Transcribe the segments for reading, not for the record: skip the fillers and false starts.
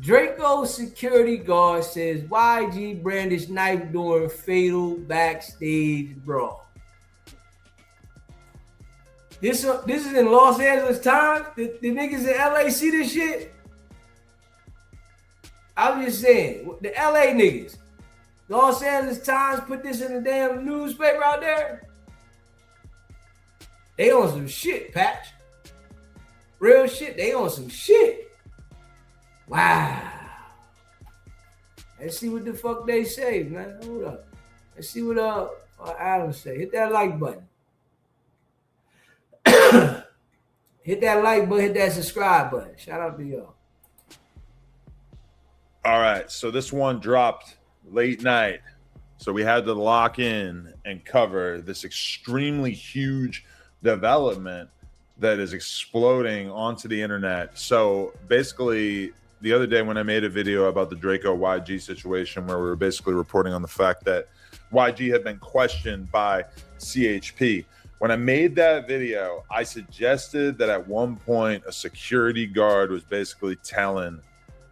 Draco security guard says YG brandished knife during fatal backstage brawl. This is in Los Angeles Times. The niggas in LA see this shit. I'm just saying, the LA niggas. Los Angeles Times put this in the damn newspaper out there. They on some shit, Patch. Real shit. They on some shit. Wow. Let's see what the fuck they say, man. Hold up. Let's see what Adam say. Hit that like button. Hit that like button, hit that subscribe button. Shout out to y'all. All right, so this one dropped late night. So we had to lock in and cover this extremely huge development that is exploding onto the internet. So basically, the other day when I made a video about the Drakeo YG situation, where we were basically reporting on the fact that YG had been questioned by CHP. When I made that video, I suggested that at one point a security guard was basically telling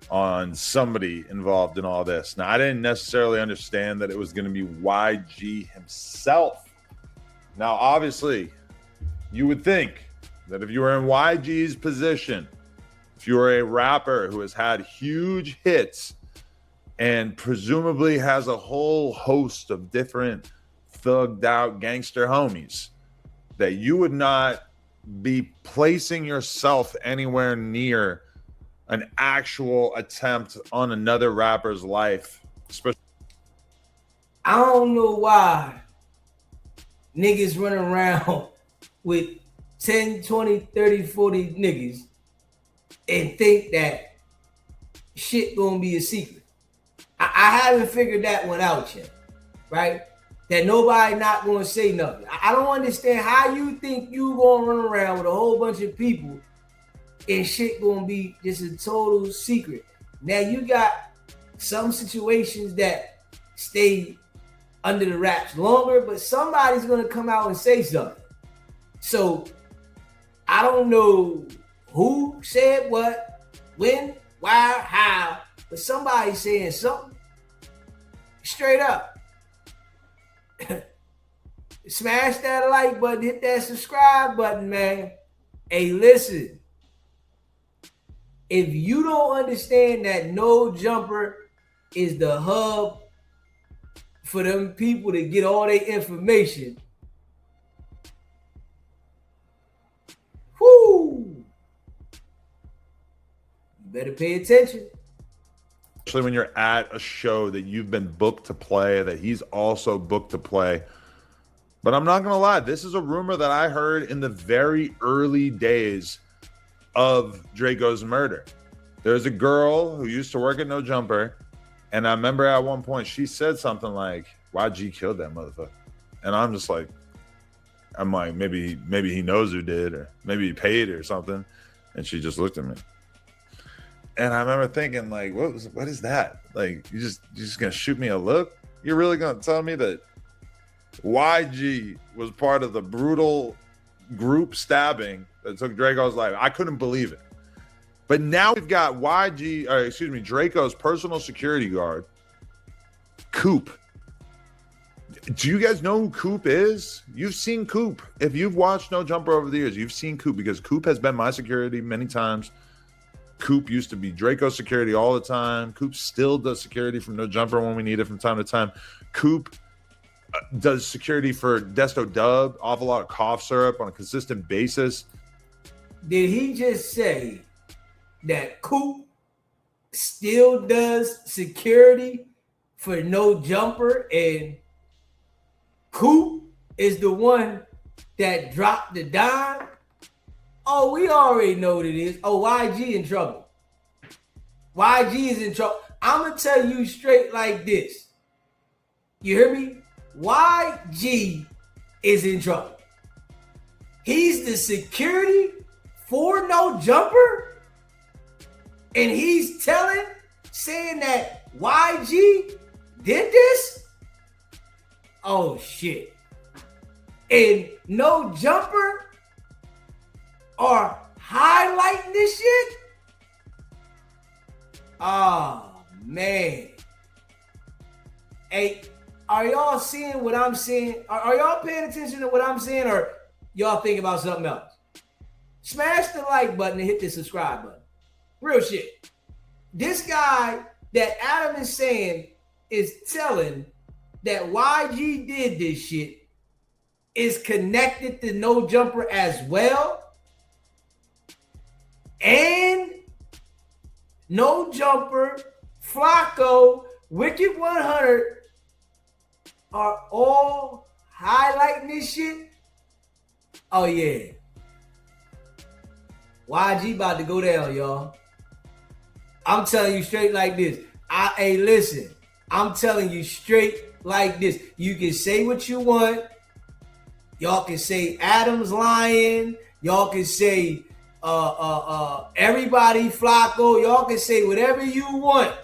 on somebody involved in all this. Now, I didn't necessarily understand that it was going to be YG himself. Now, obviously, you would think that if you were in YG's position, if you were a rapper who has had huge hits and presumably has a whole host of different thugged out gangster homies, that you would not be placing yourself anywhere near an actual attempt on another rapper's life. I don't know why niggas running around with 10, 20, 30, 40 niggas and think that shit gonna be a secret. I haven't figured that one out yet, right? That nobody not gonna say nothing. I don't understand how you think you gonna run around with a whole bunch of people and shit gonna be just a total secret. Now you got some situations that stay under the wraps longer, but somebody's gonna come out and say something. So I don't know who said what, when, why, how, but somebody's saying something straight up. Smash that like button, hit that subscribe button, man. Hey, listen. If you don't understand that No Jumper is the hub for them people to get all their information, whoo, you better pay attention. Especially when you're at a show that you've been booked to play, that he's also booked to play. But I'm not going to lie, this is a rumor that I heard in the very early days of Draco's murder. There's a girl who used to work at No Jumper, and I remember at one point she said something like, YG killed that motherfucker. And I'm like, maybe he knows who did, or maybe he paid or something. And she just looked at me. And I remember thinking, like, what is that? Like, you're just gonna shoot me a look? You're really gonna tell me that YG was part of the brutal group stabbing that took Draco's life? I couldn't believe it. But now we've got Draco's personal security guard, Coop. Do you guys know who Coop is? You've seen Coop. If you've watched No Jumper over the years, you've seen Coop, because Coop has been my security many times. Coop used to be Draco's security all the time. Coop still does security from No Jumper when we need it from time to time. Coop does security for Desto Dub, off a lot of cough syrup on a consistent basis. Did he just say that Coop still does security for No Jumper, and Coop is the one that dropped the dime? Oh, we already know what it is. Oh, YG in trouble. YG is in trouble. I'm going to tell you straight like this. You hear me? YG is in trouble. He's the security for No Jumper, and he's saying that YG did this? Oh, shit. And No Jumper are highlighting this shit? Oh, man. Hey, are y'all seeing what I'm seeing? Are y'all paying attention to what I'm saying, or y'all think about something else? Smash the like button and hit the subscribe button. Real shit. This guy that Adam is saying is telling that YG did this shit is connected to No Jumper as well. And No Jumper, Flacco, Wicked 100 are all highlighting this shit. Oh, yeah. YG about to go down, y'all. I'm telling you straight like this. Hey, listen. I'm telling you straight like this. You can say what you want. Y'all can say Adam's lying. Y'all can say everybody Flacco. Y'all can say whatever you want.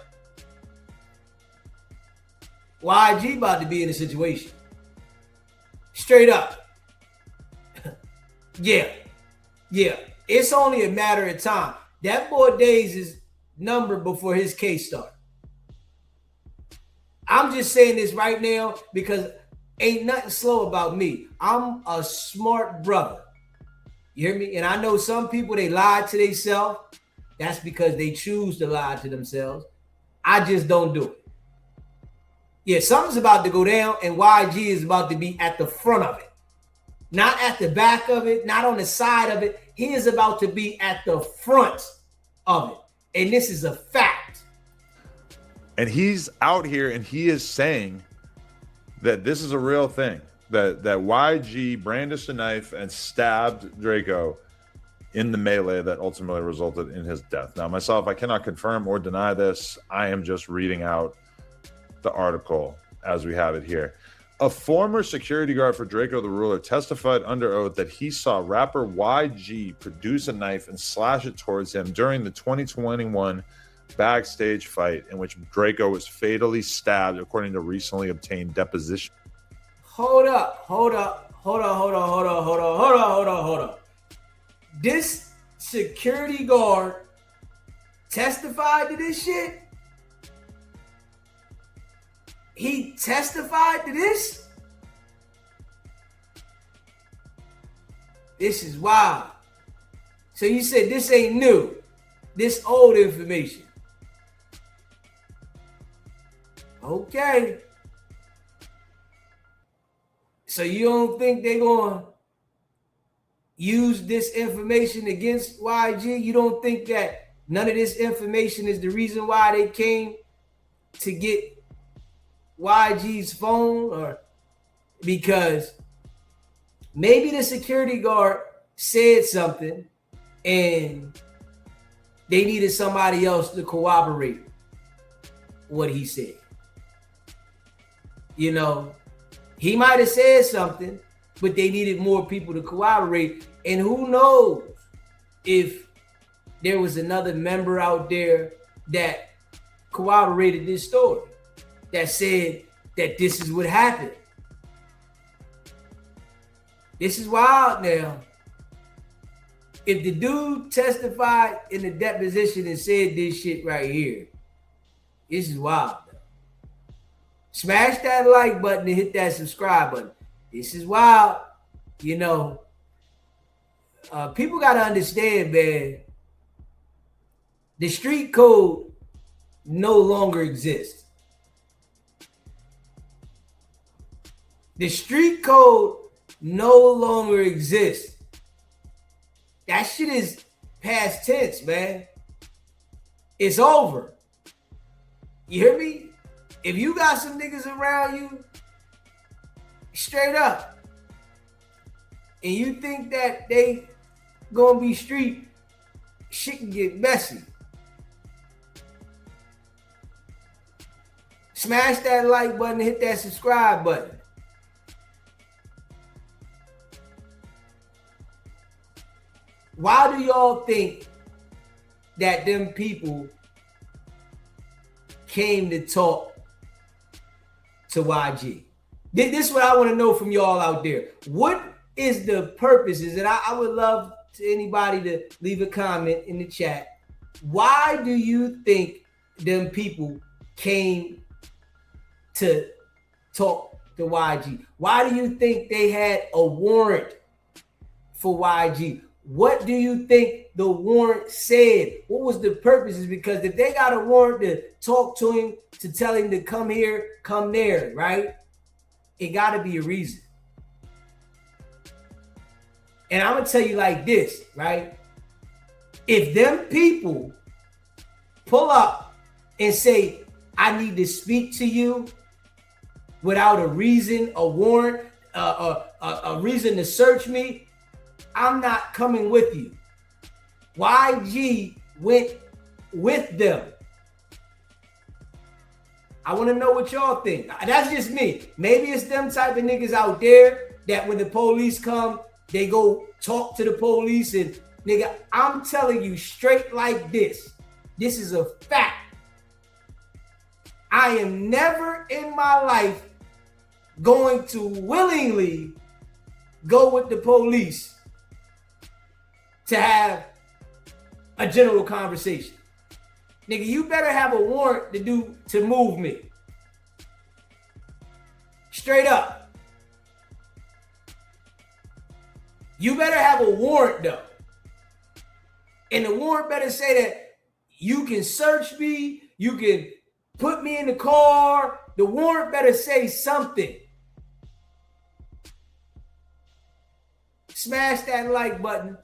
YG about to be in a situation. Straight up. Yeah. It's only a matter of time. That boy days is numbered before his case starts. I'm just saying this right now because ain't nothing slow about me. I'm a smart brother. You hear me? And I know some people, they lie to themselves. That's because they choose to lie to themselves. I just don't do it. Yeah, something's about to go down, and YG is about to be at the front of it. Not at the back of it, not on the side of it. He is about to be at the front of it. And this is a fact. And he's out here and he is saying that this is a real thing. That YG brandished a knife and stabbed Drakeo in the melee that ultimately resulted in his death. Now, myself, I cannot confirm or deny this. I am just reading out the article as we have it here. A former security guard for Drakeo the Ruler testified under oath that he saw rapper YG produce a knife and slash it towards him during the 2021 backstage fight in which Drakeo was fatally stabbed, according to recently obtained deposition. Hold up. This security guard testified to this shit? He testified to this? This is wild. So you said this ain't new. This old information. Okay. So you don't think they're going to use this information against YG? You don't think that none of this information is the reason why they came to get YG's phone? Or because maybe the security guard said something and they needed somebody else to corroborate what he said. You know, he might have said something, but they needed more people to corroborate. And who knows if there was another member out there that corroborated this story, that said that this is what happened. This is wild now. If the dude testified in the deposition and said this shit right here, this is wild. Smash that like button and hit that subscribe button. This is wild. You know, people got to understand, man, the street code no longer exists. The street code no longer exists. That shit is past tense, man. It's over. You hear me? If you got some niggas around you, straight up, and you think that they gonna be street, shit can get messy. Smash that like button and hit that subscribe button. Why do y'all think that them people came to talk to YG? This is what I want to know from y'all out there. What is the purposes? And I would love to anybody to leave a comment in the chat. Why do you think them people came to talk to YG? Why do you think they had a warrant for YG? What do you think the warrant said? What was the purposes? Because if they got a warrant to talk to him, to tell him to come here, come there, right? It got to be a reason. And I'm going to tell you like this, right? If them people pull up and say, I need to speak to you without a reason, a warrant, a reason to search me, I'm not coming with you. YG went with them. I want to know what y'all think. That's just me. Maybe it's them type of niggas out there that when the police come, they go talk to the police and nigga, I'm telling you straight like this. This is a fact. I am never in my life going to willingly go with the police to have a general conversation. Nigga, you better have a warrant to move me. Straight up. You better have a warrant though. And the warrant better say that you can search me, you can put me in the car. The warrant better say something. Smash that like button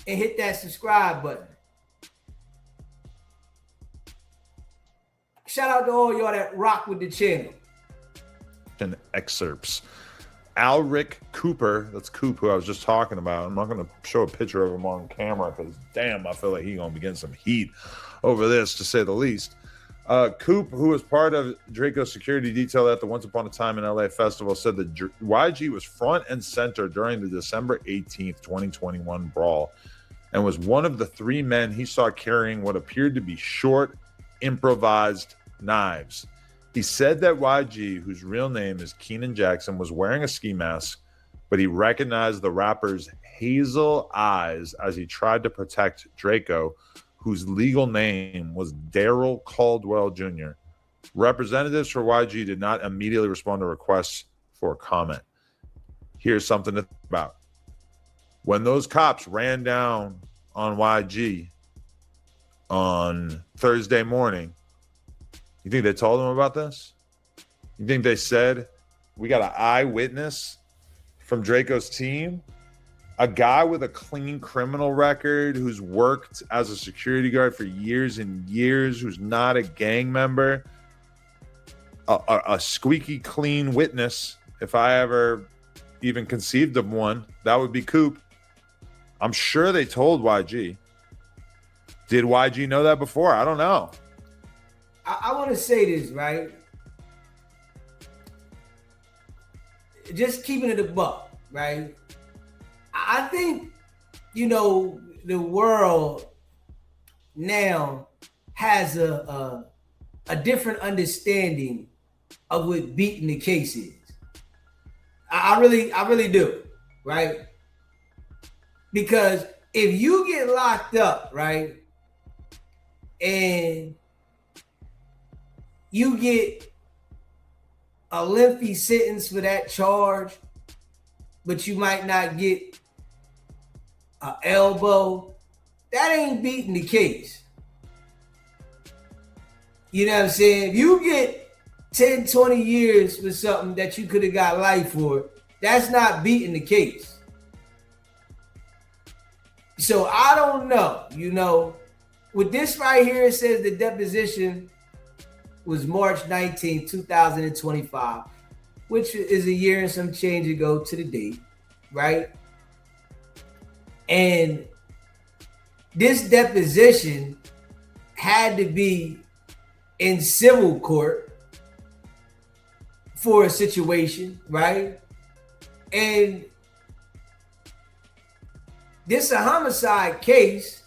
and hit that subscribe button. Shout out to all y'all that rock with the channel. And excerpts. Alric Cooper, that's Coop, who I was just talking about. I'm not going to show a picture of him on camera because, damn, I feel like he's going to be getting some heat over this, to say the least. Coop, who was part of Drakeo's security detail at the Once Upon a Time in LA festival, said that YG was front and center during the December 18th, 2021 brawl and was one of the three men he saw carrying what appeared to be short, improvised knives. He said that YG, whose real name is Keenan Jackson, was wearing a ski mask, but he recognized the rapper's hazel eyes as he tried to protect Drakeo, whose legal name was Daryl Caldwell Jr. Representatives for YG did not immediately respond to requests for comment. Here's something to think about. When those cops ran down on YG on Thursday morning, you think they told him about this? You think they said, we got an eyewitness from Drakeo's team? A guy with a clean criminal record who's worked as a security guard for years and years, who's not a gang member, a squeaky clean witness. If I ever even conceived of one, that would be Coop. I'm sure they told YG. Did YG know that before? I don't know. I want to say this, right? Just keeping it a buck, right? I think, the world now has a different understanding of what beating the case is. I really do, right? Because if you get locked up, right, and you get a lengthy sentence for that charge, but you might not get an elbow, that ain't beating the case. You know what I'm saying? If you get 10, 20 years for something that you could have got life for, that's not beating the case. So I don't know, with this right here, it says the deposition was March 19, 2025, which is a year and some change ago to the date, right? And this deposition had to be in civil court for a situation, right? And this is a homicide case.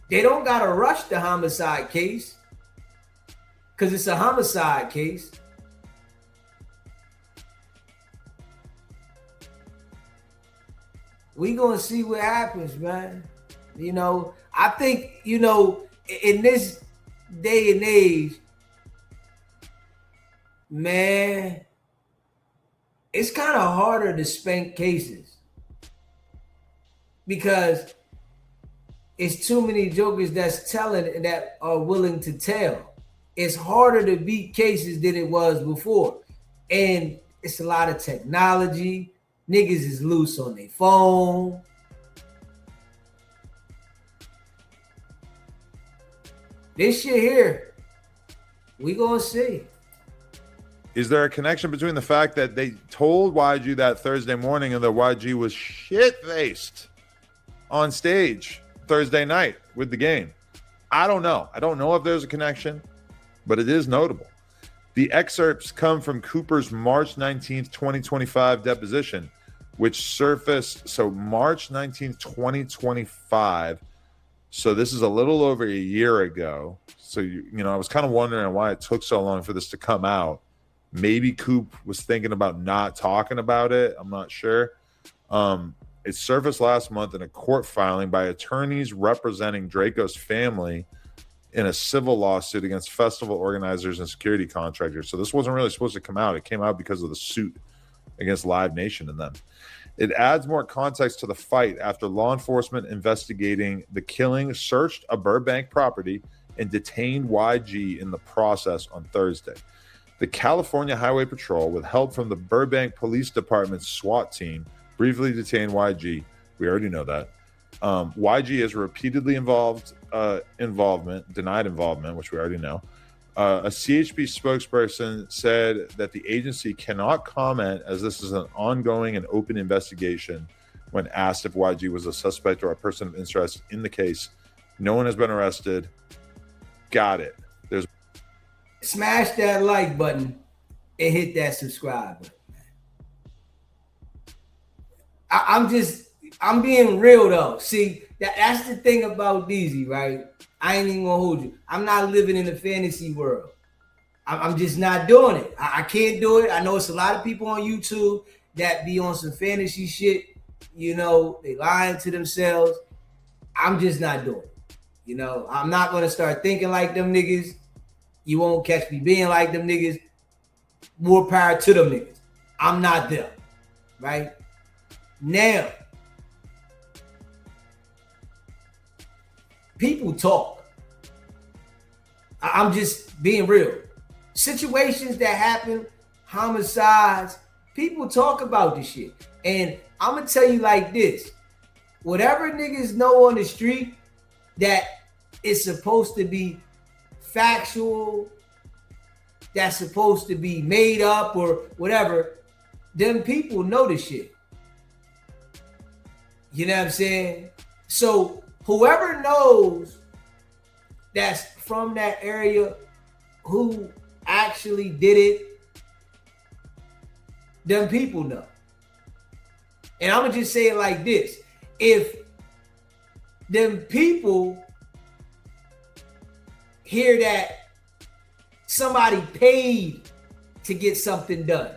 They don't gotta rush the homicide case because it's a homicide case. We gonna see what happens, man. I think, in this day and age, man, it's kind of harder to spank cases because it's too many jokers that's telling and that are willing to tell. It's harder to beat cases than it was before. And it's a lot of technology. Niggas is loose on their phone. This shit here, we gonna see. Is there a connection between the fact that they told YG that Thursday morning and that YG was shit-faced on stage Thursday night with the game? I don't know. I don't know if there's a connection, but it is notable. The excerpts come from Cooper's March 19th, 2025 deposition, which surfaced, so March 19th, 2025. So this is a little over a year ago. So, I was kind of wondering why it took so long for this to come out. Maybe Coop was thinking about not talking about it. I'm not sure. It surfaced last month in a court filing by attorneys representing Drakeo's family in a civil lawsuit against festival organizers and security contractors. So this wasn't really supposed to come out. It came out because of the suit against Live Nation and them. It adds more context to the fight after law enforcement investigating the killing searched a Burbank property and detained YG in the process on Thursday. The California Highway Patrol, with help from the Burbank Police Department's SWAT team, briefly detained YG. We already know that. YG has repeatedly denied involvement, which we already know. A CHP spokesperson said that the agency cannot comment as this is an ongoing and open investigation. When asked if YG was a suspect or a person of interest in the case, no one has been arrested. Got it. Smash that like button and hit that subscribe button. I'm being real though. See, that's the thing about DEEZY, right? I ain't even gonna hold you. I'm not living in a fantasy world. I'm just not doing it. I can't do it. I know it's a lot of people on YouTube that be on some fantasy shit. They lying to themselves. I'm just not doing it. I'm not gonna start thinking like them niggas. You won't catch me being like them niggas. More power to them niggas. I'm not them, right? Now, people talk. I'm just being real. Situations that happen, homicides, people talk about this shit. And I'm going to tell you like this. Whatever niggas know on the street that is supposed to be factual, that's supposed to be made up or whatever, them people know the shit. You know what I'm saying? So whoever knows that's from that area who actually did it, them people know. And I'm going to just say it like this. If them people hear that somebody paid to get something done,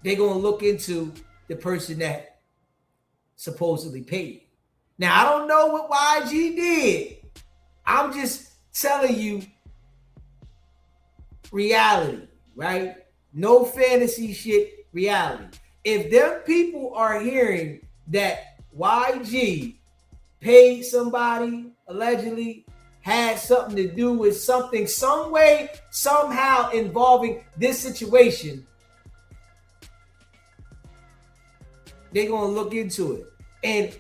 they're going to look into the person that supposedly paid. Now, I don't know what YG did. I'm just telling you reality, right? No fantasy shit, reality. If them people are hearing that YG paid somebody, allegedly had something to do with something, some way, somehow involving this situation, they're going to look into it. And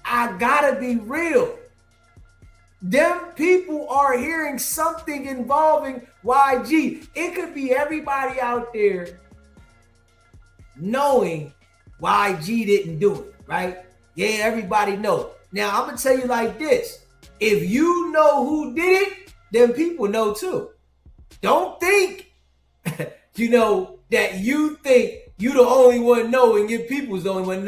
I gotta be real. Them people are hearing something involving YG. It could be everybody out there knowing YG didn't do it, right? Yeah, everybody know. Now, I'm going to tell you like this. If you know who did it, then people know too. Don't think, that you think you the only one knowing your people's the only one.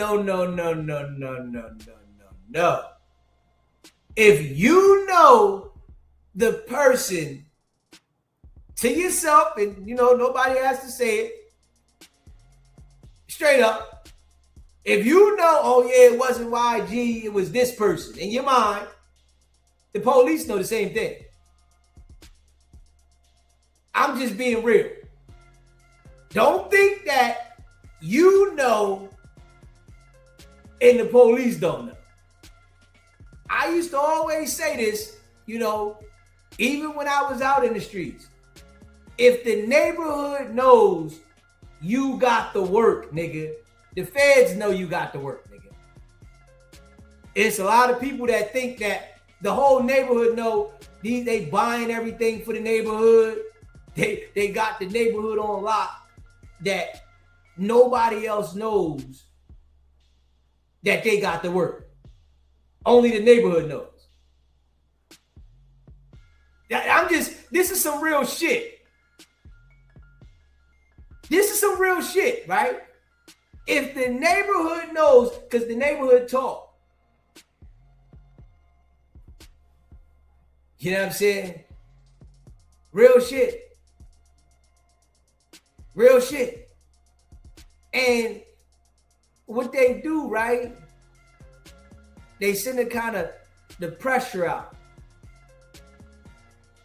No. If you know the person to yourself, and nobody has to say it, straight up, if you know, oh yeah, it wasn't YG, it was this person in your mind, The police know the same thing. I'm just being real. Don't think that you know and the police don't know. I used to always say this, you know, even when I was out in the streets. If the neighborhood knows you got the work, nigga, the feds know you got the work, nigga. It's a lot of people that think that the whole neighborhood know they buying everything for the neighborhood. They got the neighborhood on lock, that nobody else knows that they got the work. Only the neighborhood knows. This is some real shit. This is some real shit, right? If the neighborhood knows, because the neighborhood talk. You know what I'm saying? Real shit. Real shit. And what they do, right? They send a kind of the pressure out.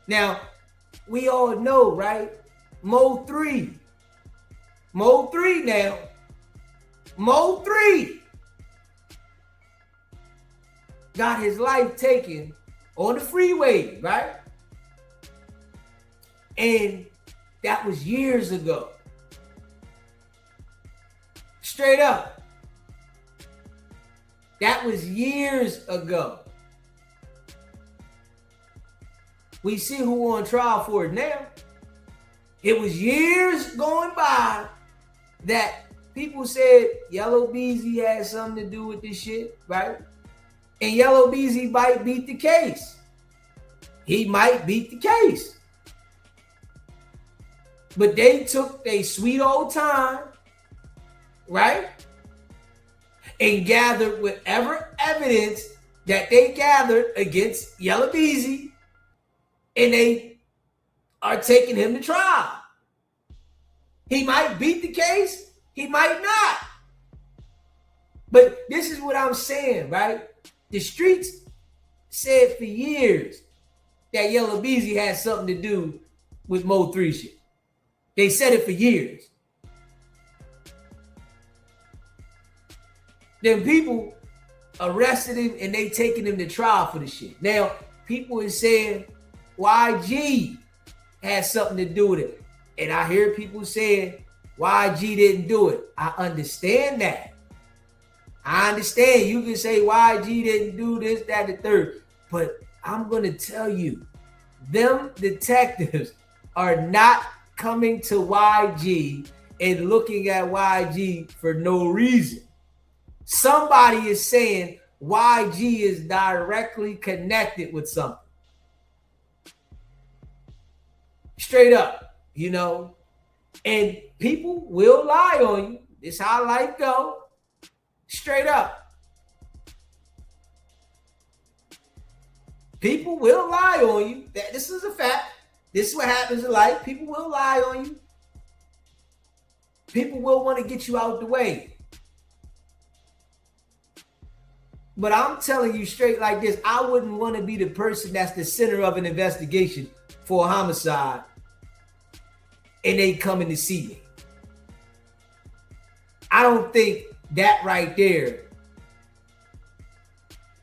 Now, we all know, right? Mo 3 now. Mo 3 got his life taken on the freeway, right? And that was years ago. Straight up. That was years ago. We see who on trial for it now. It was years going by that people said Yellow DEEZY had something to do with this shit, right? And Yellow DEEZY might beat the case. He might beat the case. But they took their sweet old time, right? And gathered whatever evidence that they gathered against Yellow DEEZY, and they are taking him to trial. He might beat the case, he might not. But this is what I'm saying, right? The streets said for years that Yellow DEEZY had something to do with Mo 3 shit. They said it for years. Then people arrested him and they taking him to trial for the shit. Now, people is saying YG had something to do with it. And I hear people saying YG didn't do it. I understand that. I understand. You can say YG didn't do this, that, the third. But I'm going to tell you, them detectives are not coming to YG and looking at YG for no reason. Somebody is saying YG is directly connected with something. Straight up, you know. And people will lie on you. This is how life go. Straight up. People will lie on you. This is a fact. This is what happens in life. People will lie on you. People will want to get you out the way. But I'm telling you straight like this, I wouldn't want to be the person that's the center of an investigation for a homicide and they coming to see me. I don't think that right there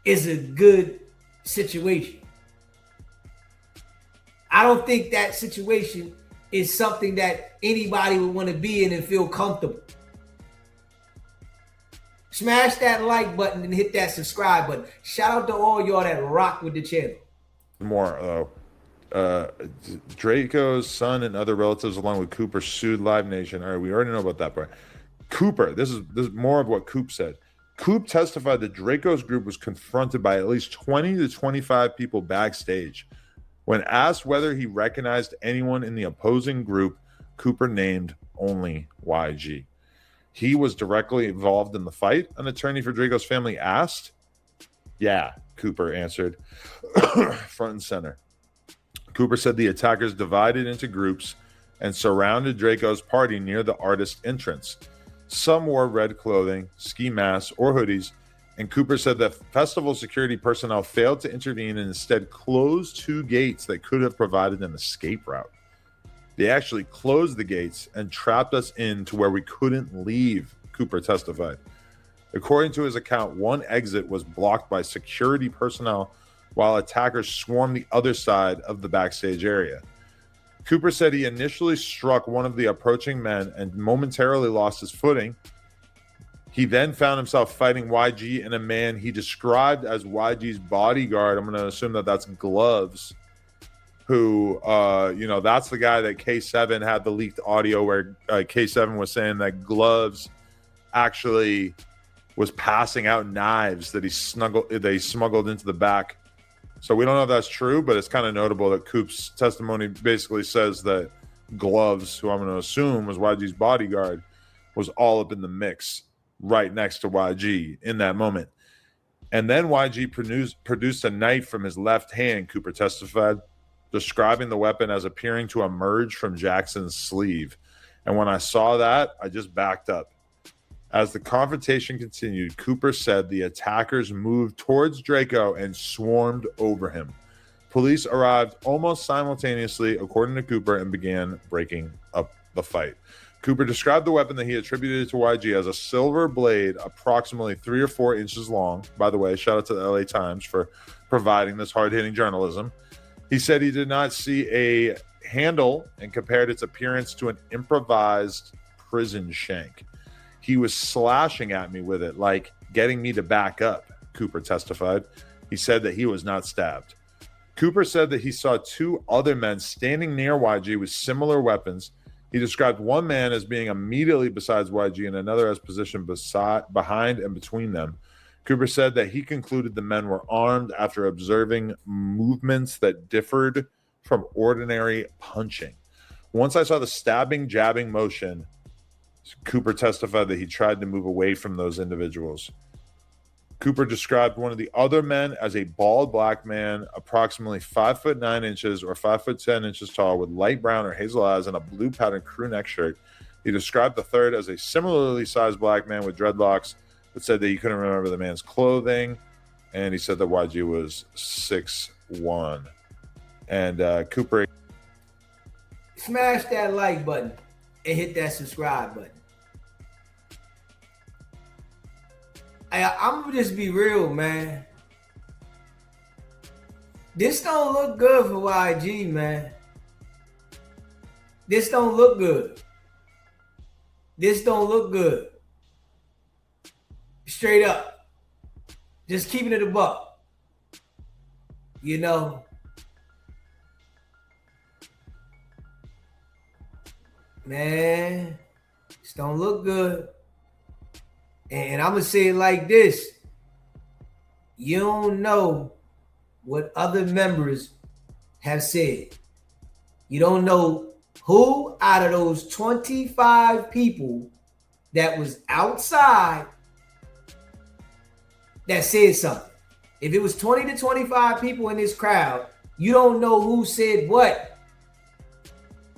is a good situation. I don't think that situation is something that anybody would want to be in and feel comfortable. Smash that like button and hit that subscribe button. Shout out to all y'all that rock with the channel. More though. Draco's son and other relatives, along with Cooper, sued Live Nation. All right, we already know about that part. Cooper, this is more of what Coop said. Coop testified that Draco's group was confronted by at least 20 to 25 people backstage. When asked whether he recognized anyone in the opposing group, Cooper named only YG. He was directly involved in the fight, an attorney for Draco's family asked. Yeah, Cooper answered, front and center. Cooper said the attackers divided into groups and surrounded Draco's party near the artist entrance. Some wore red clothing, ski masks, or hoodies, And Cooper said that festival security personnel failed to intervene and instead closed 2 gates that could have provided an escape route. They actually closed the gates and trapped us in to where we couldn't leave, Cooper testified. According to his account, one exit was blocked by security personnel while attackers swarmed the other side of the backstage area. Cooper said he initially struck one of the approaching men and momentarily lost his footing. He then found himself fighting YG and a man he described as YG's bodyguard. I'm going to assume that that's Gloves, who, that's the guy that K7 had the leaked audio where K7 was saying that Gloves actually was passing out knives that he smuggled into the back. So we don't know if that's true, but it's kind of notable that Coop's testimony basically says that Gloves, who I'm going to assume was YG's bodyguard, was all up in the mix right next to YG in that moment. And then YG produced a knife from his left hand, Cooper testified, describing the weapon as appearing to emerge from Jackson's sleeve. And when I saw that, I just backed up. As the confrontation continued, Cooper said the attackers moved towards Drakeo and swarmed over him. Police arrived almost simultaneously, according to Cooper, and began breaking up the fight. Cooper described the weapon that he attributed to YG as a silver blade approximately 3 or 4 inches long. By the way, shout out to the LA Times for providing this hard-hitting journalism. He said he did not see a handle and compared its appearance to an improvised prison shank. He was slashing at me with it, like getting me to back up, Cooper testified. He said that he was not stabbed. Cooper said that he saw 2 other men standing near YG with similar weapons. He described one man as being immediately beside YG and another as positioned behind and between them. Cooper said that he concluded the men were armed after observing movements that differed from ordinary punching. Once I saw the stabbing, jabbing motion, Cooper testified that he tried to move away from those individuals. Cooper described one of the other men as a bald black man, approximately 5 foot 9 inches or 5 foot 10 inches tall, with light brown or hazel eyes and a blue patterned crew neck shirt. He described the third as a similarly sized black man with dreadlocks, but said that he couldn't remember the man's clothing. And he said that YG was 6'1". And Cooper, smash that like button and hit that subscribe button. I'm gonna just be real, man. This don't look good for YG, man. This don't look good. This don't look good. Straight up. Just keeping it a buck. You know. Man, this don't look good. And I'm going to say it like this. You don't know what other members have said. You don't know who out of those 25 people that was outside that said something. If it was 20 to 25 people in this crowd, you don't know who said what.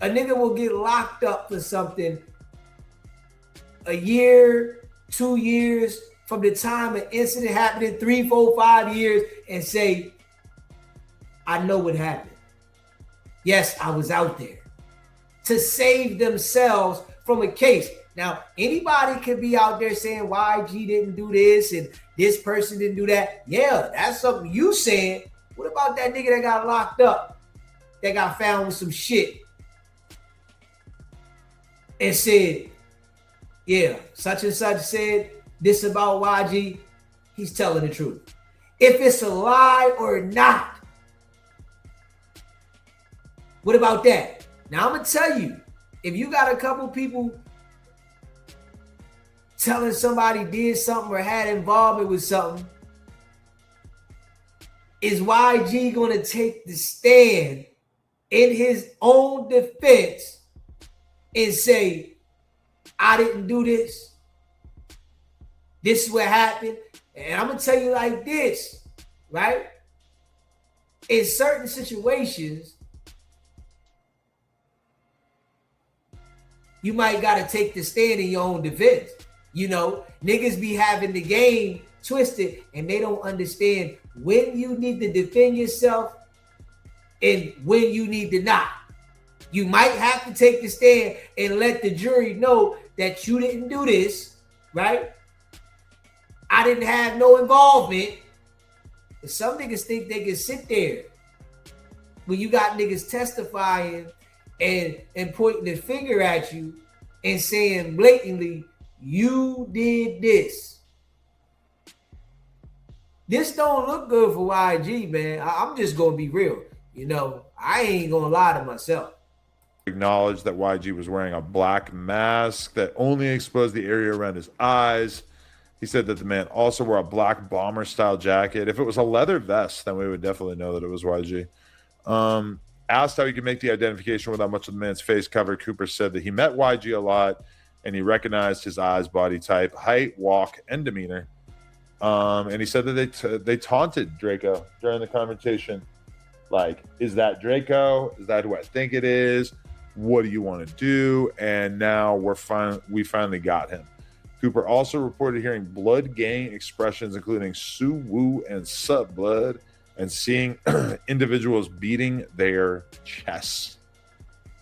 A nigga will get locked up for something a year, 2 years from the time an incident happened, in 3, 4, 5 years, and say, I know what happened. Yes, I was out there. To save themselves from a case. Now, anybody could be out there saying YG didn't do this and this person didn't do that. Yeah, that's something you saying. What about that nigga that got locked up, that got found with some shit and said, yeah, such and such said this about YG, he's telling the truth. If it's a lie or not, what about that? Now, I'm going to tell you, if you got a couple people telling somebody did something or had involvement with something, is YG going to take the stand in his own defense and say, I didn't do this. This is what happened. And I'm going to tell you like this, right? In certain situations, you might got to take the stand in your own defense. You know, niggas be having the game twisted, and they don't understand when you need to defend yourself and when you need to not. You might have to take the stand and let the jury know that you didn't do this, right? I didn't have no involvement. But some niggas think they can sit there when you got niggas testifying and pointing the finger at you and saying blatantly, you did this. This don't look good for YG, man. I'm just gonna be real. You know, I ain't gonna lie to myself. Acknowledged that YG was wearing a black mask that only exposed the area around his eyes. He said that the man also wore a black bomber style jacket. If it was a leather vest, then we would definitely know that it was YG. Asked how he could make the identification without much of the man's face covered, Cooper said that he met YG a lot and he recognized his eyes, body type, height, walk, and demeanor. And he said that they taunted Drakeo during the conversation. Like, is that Drakeo? Is that who I think it is? What do you want to do? And now we finally got him. Cooper also reported hearing blood gang expressions, including Sue Woo and Sup Blood, and seeing individuals beating their chests.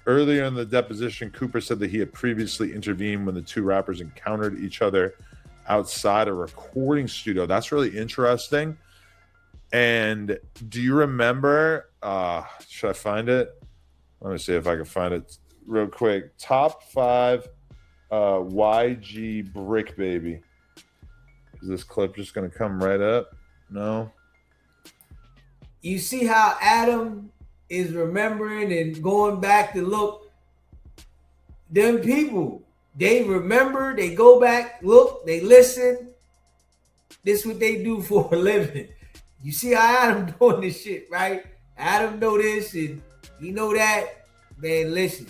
Earlier in the deposition, Cooper said that he had previously intervened when the two rappers encountered each other outside a recording studio. That's really interesting. And do you remember, should I find it? Let me see if I can find it real quick. Top 5 YG Brick Baby. Is this clip just going to come right up? No. You see how Adam is remembering and going back to look. Them people, they remember, they go back, look, they listen. This is what they do for a living. You see how Adam doing this shit, right? Adam know this and he know that. Man, listen.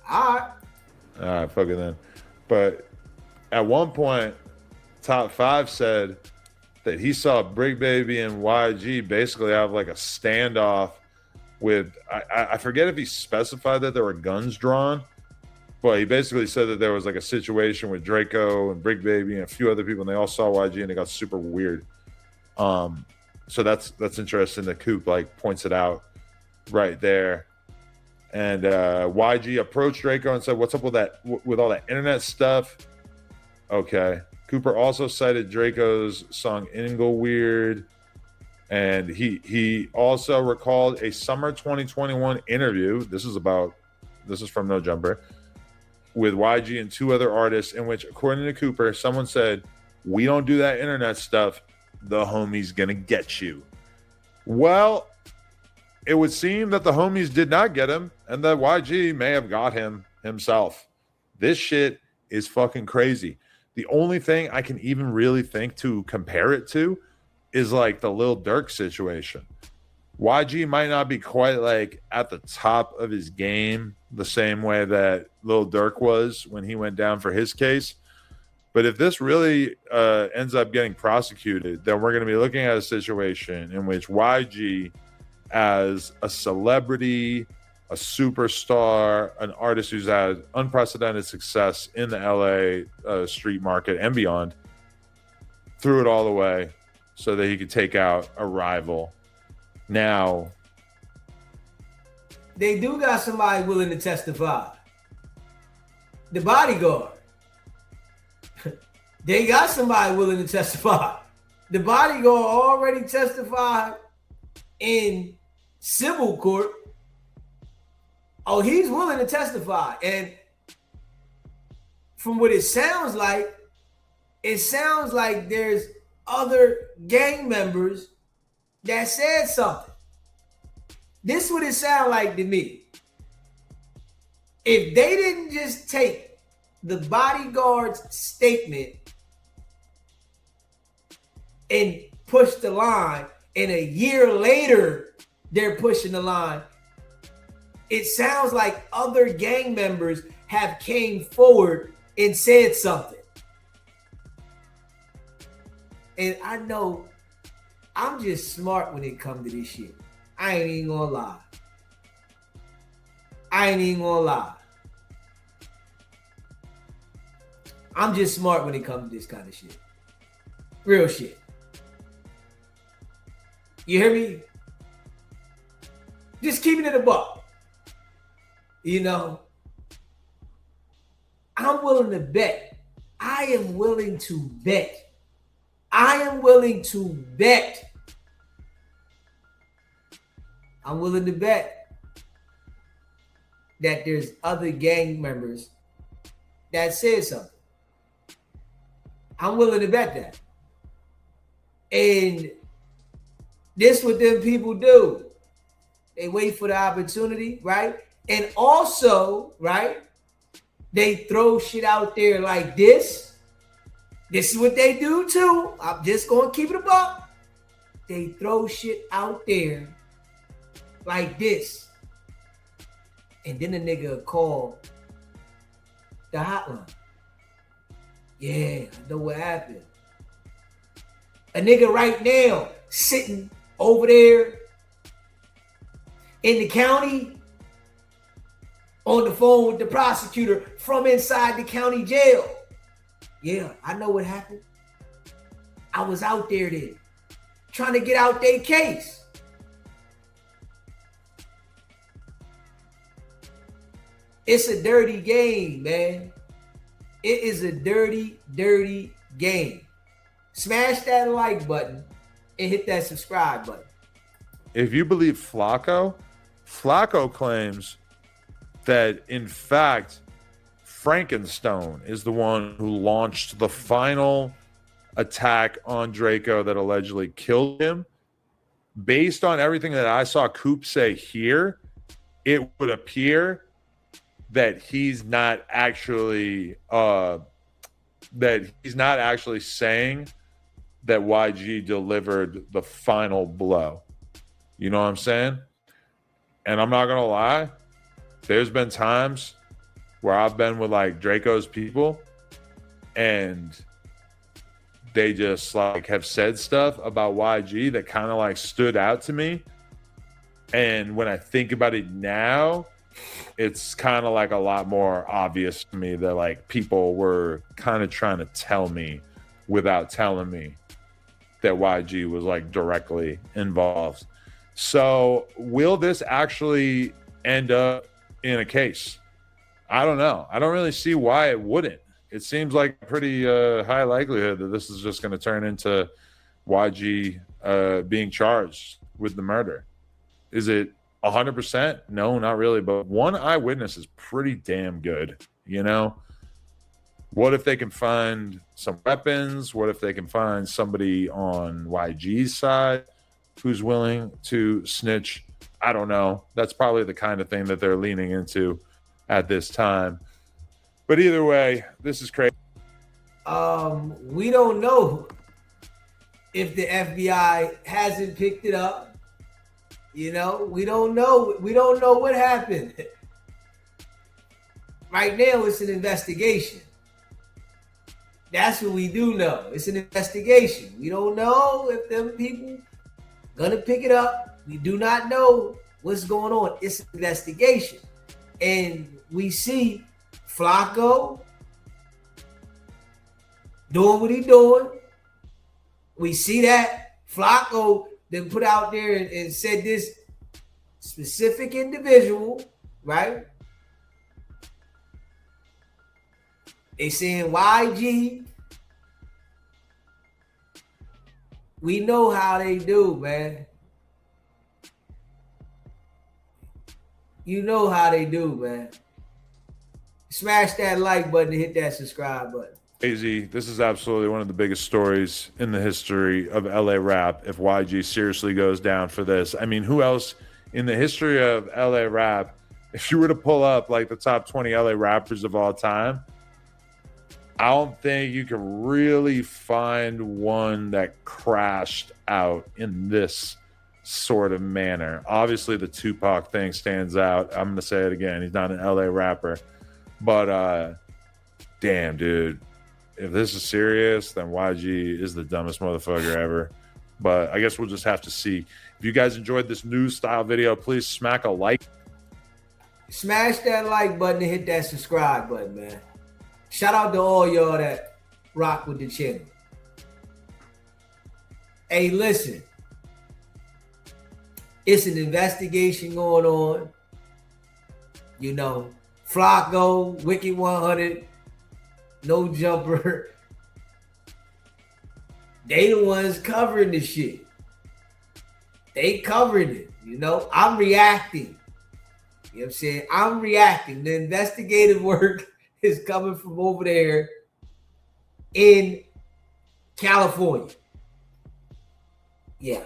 All right, fuck it then. But at one point, Top 5 said that he saw Brick Baby and YG basically have like a standoff with, I forget if he specified that there were guns drawn, but he basically said that there was like a situation with Drakeo and Brick Baby and a few other people, and they all saw YG and it got super weird. So that's interesting that Coop like points it out right there. And YG approached Drakeo and said, "What's up with that? With all that internet stuff?" Okay. Cooper also cited Drakeo's song "Ingleweird," and he also recalled a summer 2021 interview. This is from No Jumper with YG and 2 other artists, in which, according to Cooper, someone said, "We don't do that internet stuff. The homie's gonna get you." Well, it would seem that the homies did not get him, and that YG may have got him himself. This shit is fucking crazy. The only thing I can even really think to compare it to is like the Lil Durk situation. YG might not be quite like at the top of his game the same way that Lil Durk was when he went down for his case. But if this really ends up getting prosecuted, then we're going to be looking at a situation in which YG, as a celebrity, a superstar, an artist who's had unprecedented success in the LA street market and beyond, threw it all away so that he could take out a rival. Now, they do got somebody willing to testify. The bodyguard. They got somebody willing to testify. The bodyguard already testified in civil court. Oh, he's willing to testify. And from what it sounds like there's other gang members that said something. This is what it sounds like to me. If they didn't just take the bodyguard's statement and push the line, and a year later they're pushing the line, it sounds like other gang members have came forward and said something. And I know I'm just smart when it comes to this shit. I ain't even gonna lie. I'm just smart when it comes to this kind of shit. Real shit. You hear me? Just keeping it a buck. You know, I'm willing to bet. I am willing to bet. I'm willing to bet that there's other gang members that said something. I'm willing to bet that. And this what them people do. They wait for the opportunity, right? And also, right, they throw shit out there like this. This is what they do too. I'm just going to keep it a buck. They throw shit out there like this. And then the nigga call the hotline. Yeah, I know what happened. A nigga right now sitting over there in the county on the phone with the prosecutor from inside the county jail. Yeah, I know what happened. I was out there then, trying to get out their case. It's a dirty game, man. It is a dirty, dirty game. Smash that like button and hit that subscribe button. If you believe Flacco claims that, in fact, Frankenstone is the one who launched the final attack on Drakeo that allegedly killed him. Based on everything that I saw Coop say here, it would appear that he's not actually saying that YG delivered the final blow. You know what I'm saying? And I'm not gonna lie, there's been times where I've been with like Draco's people and they just like have said stuff about YG that kind of like stood out to me. And when I think about it now, it's kind of like a lot more obvious to me that like people were kind of trying to tell me without telling me that YG was like directly involved. So will this actually end up in a case? I don't know. I don't really see why it wouldn't. It seems like a pretty high likelihood that this is just going to turn into YG being charged with the murder. Is it 100%? No, not really. But one eyewitness is pretty damn good. You know, what if they can find some weapons? What if they can find somebody on YG's side who's willing to snitch? I don't know. That's probably the kind of thing that they're leaning into at this time. But either way, this is crazy. We don't know if the FBI hasn't picked it up. You know, we don't know. We don't know what happened. Right now, it's an investigation. That's what we do know. It's an investigation. We don't know if them people gonna pick it up. We do not know what's going on. It's an investigation. And we see Flacco doing what he's doing. We see that Flacco then put out there and said this specific individual, right? They saying YG. We know how they do, man. You know how they do, man. Smash that like button and hit that subscribe button. DEEZY, this is absolutely one of the biggest stories in the history of LA rap if YG seriously goes down for this. I mean, who else in the history of LA rap, if you were to pull up like the top 20 LA rappers of all time, I don't think you can really find one that crashed out in this sort of manner. Obviously, the Tupac thing stands out. I'm going to say it again. He's not an LA rapper. But, damn, dude. If this is serious, then YG is the dumbest motherfucker ever. But I guess we'll just have to see. If you guys enjoyed this news style video, please smack a like. Smash that like button and hit that subscribe button, man. Shout out to all y'all that rock with the channel. Hey, listen. It's an investigation going on. You know, Flacco, Wicked 100, No Jumper. They the ones covering the shit. They covering it. You know, I'm reacting. You know what I'm saying? I'm reacting. The investigative work is coming from over there in California. Yeah.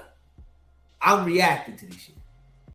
I'm reacting to this shit.